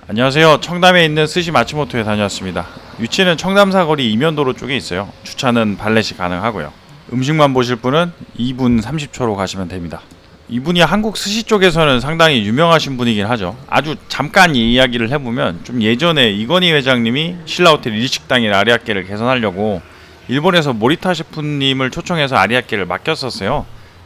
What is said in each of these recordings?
안녕하세요. 청담에 있는 스시 마츠모토에 다녀왔습니다. 위치는 청담 사거리 이면도로 쪽에 있어요. 주차는 발렛이 가능하고요. 음식만 보실 분은 2분 30초로 가시면 됩니다. 이분이 한국 스시 쪽에서는 상당히 유명하신 분이긴 하죠. 아주 잠깐 이야기를 해보면 좀 예전에 이건희 회장님이 신라호텔 일식당인 아리아케를 개선하려고 일본에서 모리타 셰프님을 초청해서 아리아케를 맡겼었어요.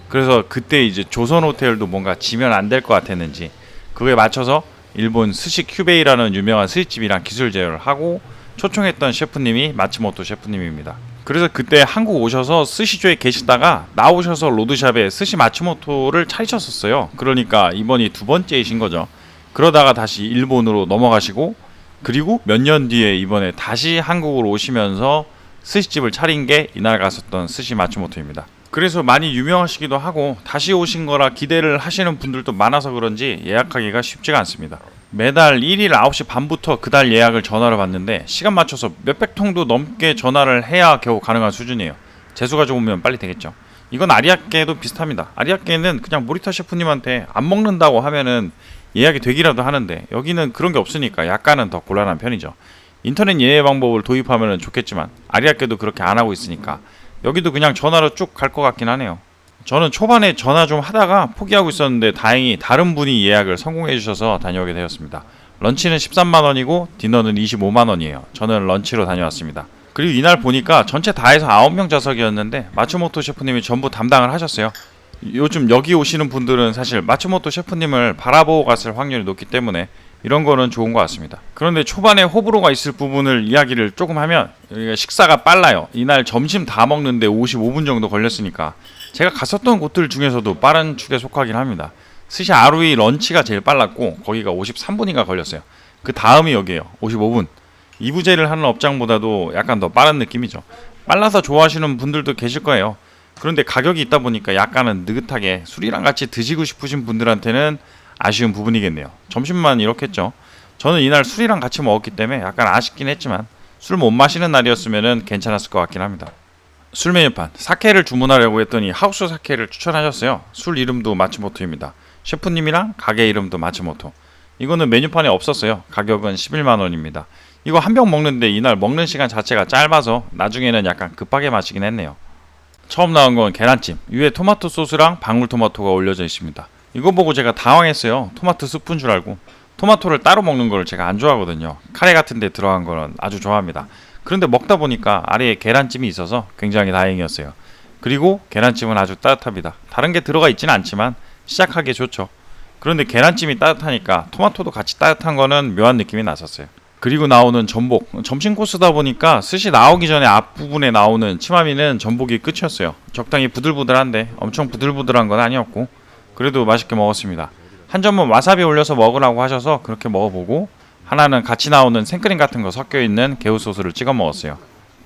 그래서 그때 이제 조선호텔도 뭔가 지면 안 될 것 같았는지 그거에 맞춰서 일본 스시 큐베이라는 유명한 스시집이랑 기술 제휴를 하고 초청했던 셰프님이 마츠모토 셰프님입니다. 그래서 그때 한국 오셔서 스시조에 계시다가 나오셔서 로드샵에 스시 마츠모토를 차리셨었어요. 그러니까 이번이 두 번째이신 거죠. 그러다가 다시 일본으로 넘어가시고 그리고 몇 년 뒤에 이번에 다시 한국으로 오시면서 스시집을 차린 게 이날 갔었던 스시 마츠모토입니다. 그래서 많이 유명하시기도 하고 다시 오신 거라 기대를 하시는 분들도 많아서 그런지 예약하기가 쉽지가 않습니다. 매달 1일 9시 반부터 그달 예약을 전화로 받는데 시간 맞춰서 몇백 통도 넘게 전화를 해야 겨우 가능한 수준이에요. 재수가 좋으면 빨리 되겠죠. 이건 아리아케도 비슷합니다. 아리아케는 그냥 모리타 셰프님한테 안 먹는다고 하면은 예약이 되기라도 하는데 여기는 그런 게 없으니까 약간은 더 곤란한 편이죠. 인터넷 예약 방법을 도입하면 좋겠지만 아리아케도 그렇게 안 하고 있으니까 여기도 그냥 전화로 쭉 갈 것 같긴 하네요. 저는 초반에 전화 좀 하다가 포기하고 있었는데 다행히 다른 분이 예약을 성공해 주셔서 다녀오게 되었습니다. 런치는 13만원이고 디너는 25만원이에요. 저는 런치로 다녀왔습니다. 그리고 이날 보니까 전체 다 해서 9명 좌석이었는데 마츠모토 셰프님이 전부 담당을 하셨어요. 요즘 여기 오시는 분들은 사실 마츠모토 셰프님을 바라보고 갔을 확률이 높기 때문에 이런 거는 좋은 것 같습니다. 그런데 초반에 호불호가 있을 부분을 이야기를 조금 하면 식사가 빨라요. 이날 점심 다 먹는데 55분 정도 걸렸으니까 제가 갔었던 곳들 중에서도 빠른 축에 속하긴 합니다. 스시 아루이 런치가 제일 빨랐고 거기가 53분인가 걸렸어요. 그 다음이 여기에요. 55분. 2부제를 하는 업장보다도 약간 더 빠른 느낌이죠. 빨라서 좋아하시는 분들도 계실 거예요. 그런데 가격이 있다 보니까 약간은 느긋하게 술이랑 같이 드시고 싶으신 분들한테는 아쉬운 부분이겠네요. 점심만 이렇겠죠. 저는 이날 술이랑 같이 먹었기 때문에 약간 아쉽긴 했지만 술 못 마시는 날이었으면 괜찮았을 것 같긴 합니다. 술 메뉴판 사케를 주문하려고 했더니 하우스 사케를 추천하셨어요. 술 이름도 마츠모토입니다. 셰프님이랑 가게 이름도 마츠모토. 이거는 메뉴판에 없었어요. 가격은 11만원입니다. 이거 한 병 먹는데 이날 먹는 시간 자체가 짧아서 나중에는 약간 급하게 마시긴 했네요. 처음 나온 건 계란찜. 위에 토마토 소스랑 방울토마토가 올려져 있습니다. 이거 보고 제가 당황했어요. 토마토 스프인 줄 알고. 토마토를 따로 먹는 걸 제가 안 좋아하거든요. 카레 같은 데 들어간 거는 아주 좋아합니다. 그런데 먹다 보니까 아래에 계란찜이 있어서 굉장히 다행이었어요. 그리고 계란찜은 아주 따뜻합니다. 다른 게 들어가 있지는 않지만 시작하기에 좋죠. 그런데 계란찜이 따뜻하니까 토마토도 같이 따뜻한 거는 묘한 느낌이 났었어요. 그리고 나오는 전복. 점심 코스다 보니까 스시 나오기 전에 앞부분에 나오는 치마미는 전복이 끝이었어요. 적당히 부들부들한데 엄청 부들부들한 건 아니었고 그래도 맛있게 먹었습니다. 한 점은 와사비 올려서 먹으라고 하셔서 그렇게 먹어보고 하나는 같이 나오는 생크림 같은 거 섞여있는 개우 소스를 찍어 먹었어요.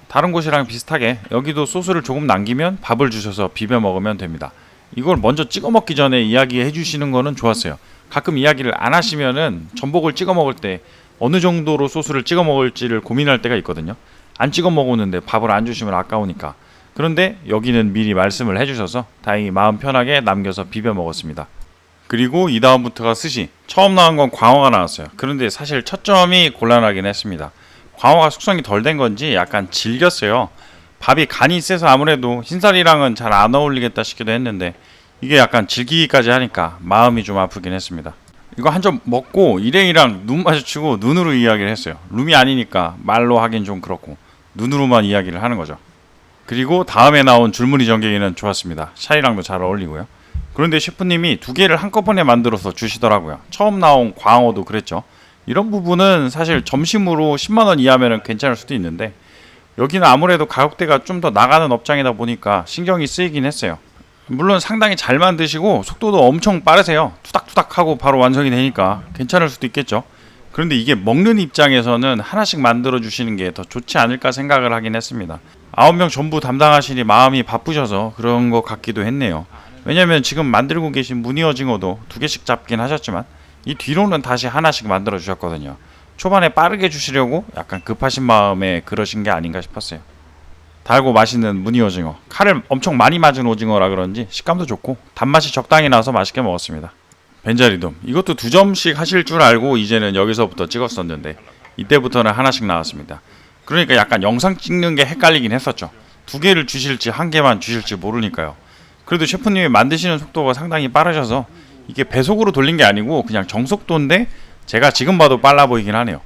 다른 곳이랑 비슷하게 여기도 소스를 조금 남기면 밥을 주셔서 비벼 먹으면 됩니다. 이걸 먼저 찍어 먹기 전에 이야기해 주시는 거는 좋았어요. 가끔 이야기를 안 하시면은 전복을 찍어 먹을 때 어느 정도로 소스를 찍어 먹을지를 고민할 때가 있거든요. 안 찍어 먹었는데 밥을 안 주시면 아까우니까. 그런데 여기는 미리 말씀을 해주셔서 다행히 마음 편하게 남겨서 비벼 먹었습니다. 그리고 이 다음부터가 스시. 처음 나온 건 광어가 나왔어요. 그런데 사실 첫 점이 곤란하긴 했습니다. 광어가 숙성이 덜 된 건지 약간 질겼어요. 밥이 간이 세서 아무래도 흰살이랑은 잘 안 어울리겠다 싶기도 했는데 이게 약간 질기기까지 하니까 마음이 좀 아프긴 했습니다. 이거 한 점 먹고 일행이랑 눈 마주치고 눈으로 이야기를 했어요. 룸이 아니니까 말로 하긴 좀 그렇고 눈으로만 이야기를 하는 거죠. 그리고 다음에 나온 줄무늬 전갱이는 좋았습니다. 샤리랑도 잘 어울리고요. 그런데 셰프님이 두 개를 한꺼번에 만들어서 주시더라고요. 처음 나온 광어도 그랬죠. 이런 부분은 사실 점심으로 10만원 이하면 괜찮을 수도 있는데 여기는 아무래도 가격대가 좀 더 나가는 업장이다 보니까 신경이 쓰이긴 했어요. 물론 상당히 잘 만드시고 속도도 엄청 빠르세요. 투닥투닥 하고 바로 완성이 되니까 괜찮을 수도 있겠죠. 그런데 이게 먹는 입장에서는 하나씩 만들어 주시는 게 더 좋지 않을까 생각을 하긴 했습니다. 9명 전부 담당하시니 마음이 바쁘셔서 그런 것 같기도 했네요. 왜냐면 지금 만들고 계신 무늬어징어도 2개씩 잡긴 하셨지만 이 뒤로는 다시 하나씩 만들어 주셨거든요. 초반에 빠르게 주시려고 약간 급하신 마음에 그러신 게 아닌가 싶었어요. 달고 맛있는 무늬오징어. 칼을 엄청 많이 맞은 오징어라 그런지 식감도 좋고 단맛이 적당히 나서 맛있게 먹었습니다. 벤자리돔 이것도 2점씩 하실 줄 알고 이제는 여기서부터 찍었었는데 이때부터는 하나씩 나왔습니다. 그러니까 약간 영상 찍는 게 헷갈리긴 했었죠. 2개를 주실지 1개만 주실지 모르니까요. 그래도 셰프님이 만드시는 속도가 상당히 빠르셔서 이게 배속으로 돌린 게 아니고 그냥 정속도인데 제가 지금 봐도 빨라 보이긴 하네요.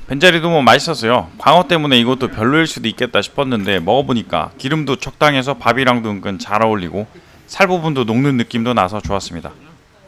벤자리도 뭐 맛있었어요. 광어 때문에 이것도 별로일 수도 있겠다 싶었는데 먹어보니까 기름도 적당해서 밥이랑도 은근 잘 어울리고 살 부분도 녹는 느낌도 나서 좋았습니다.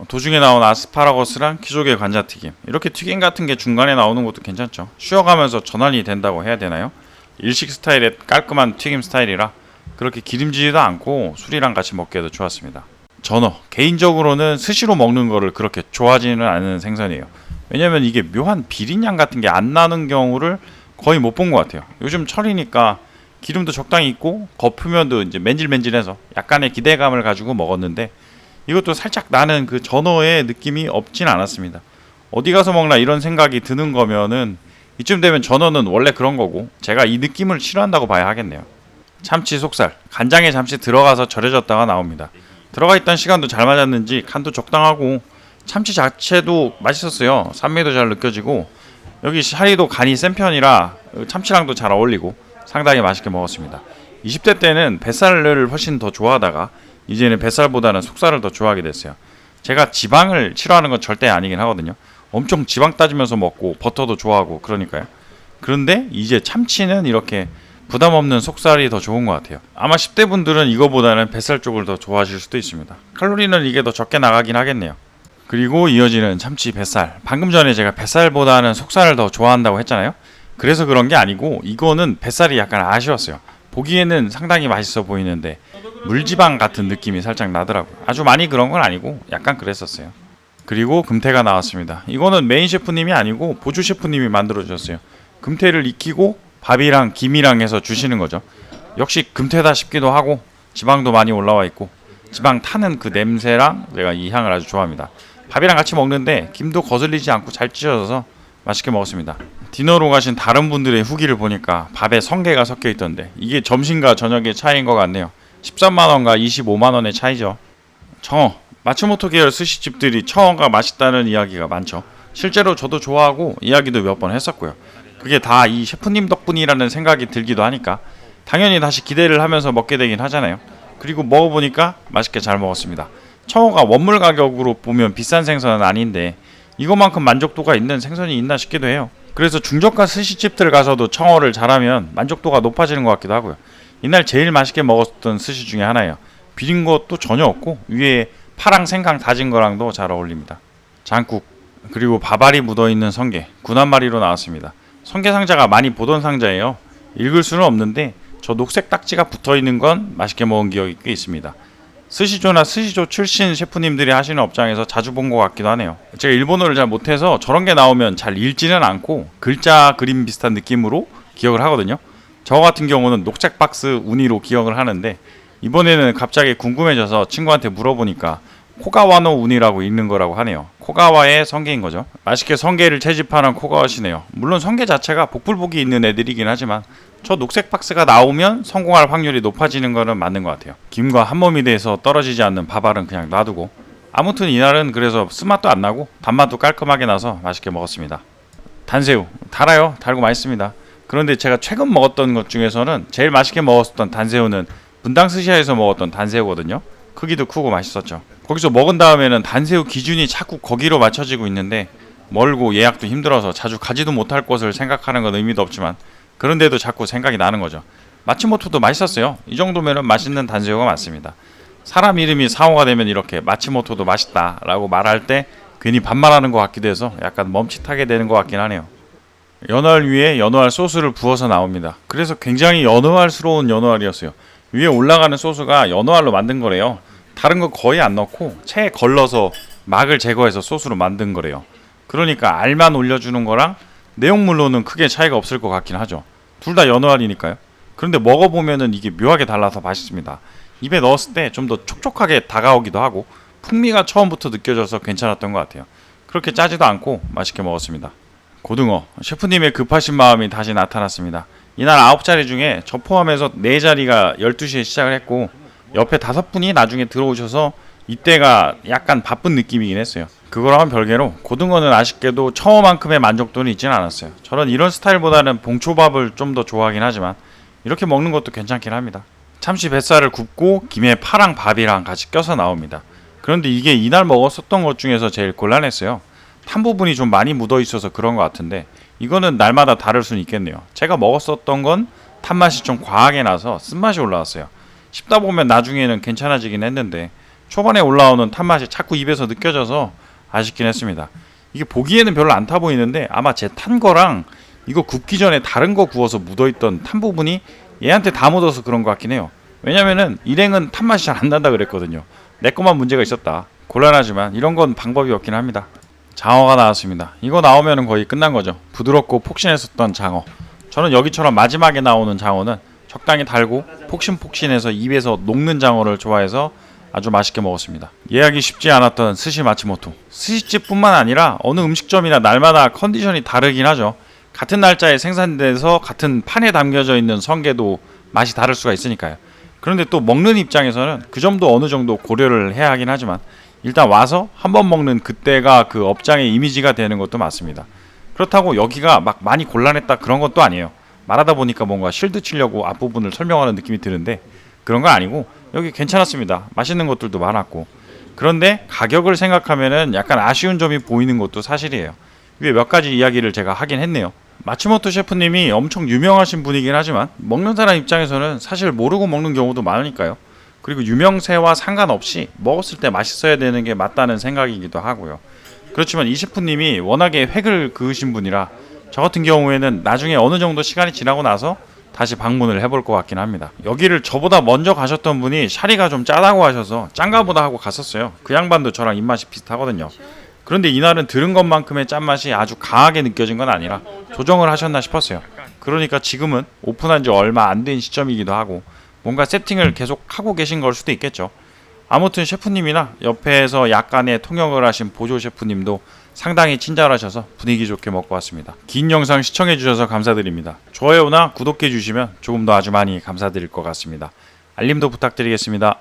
도중에 나온 아스파라거스랑 키조개 관자튀김 이렇게 튀김 같은 게 중간에 나오는 것도 괜찮죠. 쉬어가면서 전환이 된다고 해야 되나요? 일식 스타일의 깔끔한 튀김 스타일이라 그렇게 기름지지도 않고 술이랑 같이 먹기에도 좋았습니다. 전어 개인적으로는 스시로 먹는 거를 그렇게 좋아하지는 않는 생선이에요. 왜냐면 이게 묘한 비린향 같은 게 안 나는 경우를 거의 못 본 것 같아요. 요즘 철이니까 기름도 적당히 있고 겉표면도 이제 맨질맨질해서 약간의 기대감을 가지고 먹었는데 이것도 살짝 나는 그 전어의 느낌이 없진 않았습니다. 어디 가서 먹나 이런 생각이 드는 거면은 이쯤 되면 전어는 원래 그런 거고 제가 이 느낌을 싫어한다고 봐야 하겠네요. 참치 속살 간장에 잠시 들어가서 절여졌다가 나옵니다. 들어가 있던 시간도 잘 맞았는지 간도 적당하고 참치 자체도 맛있었어요. 산미도 잘 느껴지고 여기 샤리도 간이 센 편이라 참치랑도 잘 어울리고 상당히 맛있게 먹었습니다. 20대 때는 뱃살을 훨씬 더 좋아하다가 이제는 뱃살보다는 속살을 더 좋아하게 됐어요. 제가 지방을 싫어하는 건 절대 아니긴 하거든요. 엄청 지방 따지면서 먹고 버터도 좋아하고 그러니까요. 그런데 이제 참치는 이렇게 부담 없는 속살이 더 좋은 것 같아요. 아마 10대 분들은 이거보다는 뱃살 쪽을 더 좋아하실 수도 있습니다. 칼로리는 이게 더 적게 나가긴 하겠네요. 그리고 이어지는 참치 뱃살. 방금 전에 제가 뱃살보다는 속살을 더 좋아한다고 했잖아요. 그래서 그런 게 아니고 이거는 뱃살이 약간 아쉬웠어요. 보기에는 상당히 맛있어 보이는데 물지방 같은 느낌이 살짝 나더라고요. 아주 많이 그런 건 아니고 약간 그랬었어요. 그리고 금태가 나왔습니다. 이거는 메인 셰프님이 아니고 보조 셰프님이 만들어 주셨어요. 금태를 익히고 밥이랑 김이랑 해서 주시는 거죠. 역시 금태다 싶기도 하고 지방도 많이 올라와 있고 지방 타는 그 냄새랑 제가 이 향을 아주 좋아합니다. 밥이랑 같이 먹는데 김도 거슬리지 않고 잘 찢어져서 맛있게 먹었습니다. 디너로 가신 다른 분들의 후기를 보니까 밥에 성게가 섞여 있던데 이게 점심과 저녁의 차이인 것 같네요. 13만원과 25만원의 차이죠. 청어 마츠모토 계열 스시집들이 청어가 맛있다는 이야기가 많죠. 실제로 저도 좋아하고 이야기도 몇 번 했었고요. 그게 다 이 셰프님 덕분이라는 생각이 들기도 하니까 당연히 다시 기대를 하면서 먹게 되긴 하잖아요. 그리고 먹어보니까 맛있게 잘 먹었습니다. 청어가 원물 가격으로 보면 비싼 생선은 아닌데 이것만큼 만족도가 있는 생선이 있나 싶기도 해요. 그래서 중저가 스시집들 가서도 청어를 잘하면 만족도가 높아지는 것 같기도 하고요. 이날 제일 맛있게 먹었던 스시 중에 하나예요. 비린 것도 전혀 없고 위에 파랑 생강 다진 거랑도 잘 어울립니다. 장국 그리고 밥알이 묻어있는 성게 9마리로 나왔습니다. 성게 상자가 많이 보던 상자예요. 읽을 수는 없는데 저 녹색 딱지가 붙어있는 건 맛있게 먹은 기억이 꽤 있습니다. 스시조나 스시조 출신 셰프님들이 하시는 업장에서 자주 본 것 같기도 하네요. 제가 일본어를 잘 못해서 저런 게 나오면 잘 읽지는 않고 글자 그림 비슷한 느낌으로 기억을 하거든요. 저 같은 경우는 녹색 박스 우니로 기억을 하는데 이번에는 갑자기 궁금해져서 친구한테 물어보니까 코가와노 우니라고 읽는 거라고 하네요. 코가와의 성게인 거죠. 맛있게 성게를 채집하는 코가와시네요. 물론 성게 자체가 복불복이 있는 애들이긴 하지만 저 녹색 박스가 나오면 성공할 확률이 높아지는 거는 맞는 것 같아요. 김과 한몸이 돼서 떨어지지 않는 밥알은 그냥 놔두고 아무튼 이날은 그래서 쓴맛도 안 나고 단맛도 깔끔하게 나서 맛있게 먹었습니다. 단새우 달아요. 달고 맛있습니다. 그런데 제가 최근 먹었던 것 중에서는 제일 맛있게 먹었던 단새우는 분당 스시야에서 먹었던 단새우거든요. 크기도 크고 맛있었죠. 거기서 먹은 다음에는 단새우 기준이 자꾸 거기로 맞춰지고 있는데 멀고 예약도 힘들어서 자주 가지도 못할 곳을 생각하는 건 의미도 없지만 그런데도 자꾸 생각이 나는 거죠. 마츠모토도 맛있었어요. 이 정도면 맛있는 단새우가 맞습니다. 사람 이름이 사오가 되면 이렇게 마츠모토도 맛있다 라고 말할 때 괜히 반말하는 것 같기도 해서 약간 멈칫하게 되는 것 같긴 하네요. 연어알 위에 연어알 소스를 부어서 나옵니다. 그래서 굉장히 연어알스러운 연어알이었어요. 위에 올라가는 소스가 연어알로 만든 거래요. 다른 거 거의 안 넣고 체에 걸러서 막을 제거해서 소스로 만든 거래요. 그러니까 알만 올려주는 거랑 내용물로는 크게 차이가 없을 것 같긴 하죠. 둘 다 연어알이니까요. 그런데 먹어보면은 이게 묘하게 달라서 맛있습니다. 입에 넣었을 때 좀 더 촉촉하게 다가오기도 하고 풍미가 처음부터 느껴져서 괜찮았던 것 같아요. 그렇게 짜지도 않고 맛있게 먹었습니다. 고등어 셰프님의 급하신 마음이 다시 나타났습니다. 이날 9자리 중에 저 포함해서 4자리가 12시에 시작을 했고 옆에 5분이 나중에 들어오셔서 이때가 약간 바쁜 느낌이긴 했어요. 그거랑은 별개로 고등어는 아쉽게도 청어만큼의 만족도는 있진 않았어요. 저는 이런 스타일보다는 봉초밥을 좀 더 좋아하긴 하지만 이렇게 먹는 것도 괜찮긴 합니다. 참치 뱃살을 굽고 김에 파랑 밥이랑 같이 껴서 나옵니다. 그런데 이게 이날 먹었었던 것 중에서 제일 곤란했어요. 탄 부분이 좀 많이 묻어 있어서 그런 것 같은데 이거는 날마다 다를 수는 있겠네요. 제가 먹었었던 건 탄맛이 좀 과하게 나서 쓴맛이 올라왔어요. 씹다 보면 나중에는 괜찮아지긴 했는데 초반에 올라오는 탄맛이 자꾸 입에서 느껴져서 아쉽긴 했습니다. 이게 보기에는 별로 안 타 보이는데 아마 제 탄 거랑 이거 굽기 전에 다른 거 구워서 묻어있던 탄 부분이 얘한테 다 묻어서 그런 것 같긴 해요. 왜냐면은 일행은 탄맛이 잘 안 난다 그랬거든요. 내 것만 문제가 있었다. 곤란하지만 이런 건 방법이 없긴 합니다. 장어가 나왔습니다. 이거 나오면 거의 끝난 거죠. 부드럽고 폭신했었던 장어. 저는 여기처럼 마지막에 나오는 장어는 적당히 달고 폭신폭신해서 입에서 녹는 장어를 좋아해서 아주 맛있게 먹었습니다. 예약이 쉽지 않았던 스시 마츠모토. 스시집뿐만 아니라 어느 음식점이나 날마다 컨디션이 다르긴 하죠. 같은 날짜에 생산돼서 같은 판에 담겨져 있는 성게도 맛이 다를 수가 있으니까요. 그런데 또 먹는 입장에서는 그 점도 어느 정도 고려를 해야 하긴 하지만 일단 와서 한번 먹는 그때가 그 업장의 이미지가 되는 것도 맞습니다. 그렇다고 여기가 막 많이 곤란했다 그런 것도 아니에요. 말하다 보니까 뭔가 실드 치려고 앞부분을 설명하는 느낌이 드는데 그런 건 아니고 여기 괜찮았습니다. 맛있는 것들도 많았고. 그런데 가격을 생각하면은 약간 아쉬운 점이 보이는 것도 사실이에요. 위에 몇 가지 이야기를 제가 하긴 했네요. 마츠모토 셰프님이 엄청 유명하신 분이긴 하지만 먹는 사람 입장에서는 사실 모르고 먹는 경우도 많으니까요. 그리고 유명세와 상관없이 먹었을 때 맛있어야 되는 게 맞다는 생각이기도 하고요. 그렇지만 이 셰프님이 워낙에 획을 그으신 분이라 저 같은 경우에는 나중에 어느 정도 시간이 지나고 나서 다시 방문을 해볼 것 같긴 합니다. 여기를 저보다 먼저 가셨던 분이 샤리가 좀 짜다고 하셔서 짠가 보다 하고 갔었어요. 그 양반도 저랑 입맛이 비슷하거든요. 그런데 이날은 들은 것만큼의 짠맛이 아주 강하게 느껴진 건 아니라 조정을 하셨나 싶었어요. 그러니까 지금은 오픈한 지 얼마 안 된 시점이기도 하고 뭔가 세팅을 계속 하고 계신 걸 수도 있겠죠. 아무튼 셰프님이나 옆에서 약간의 통역을 하신 보조 셰프님도 상당히 친절하셔서 분위기 좋게 먹고 왔습니다. 긴 영상 시청해주셔서 감사드립니다. 좋아요나 구독해주시면 조금 더 아주 많이 감사드릴 것 같습니다. 알림도 부탁드리겠습니다.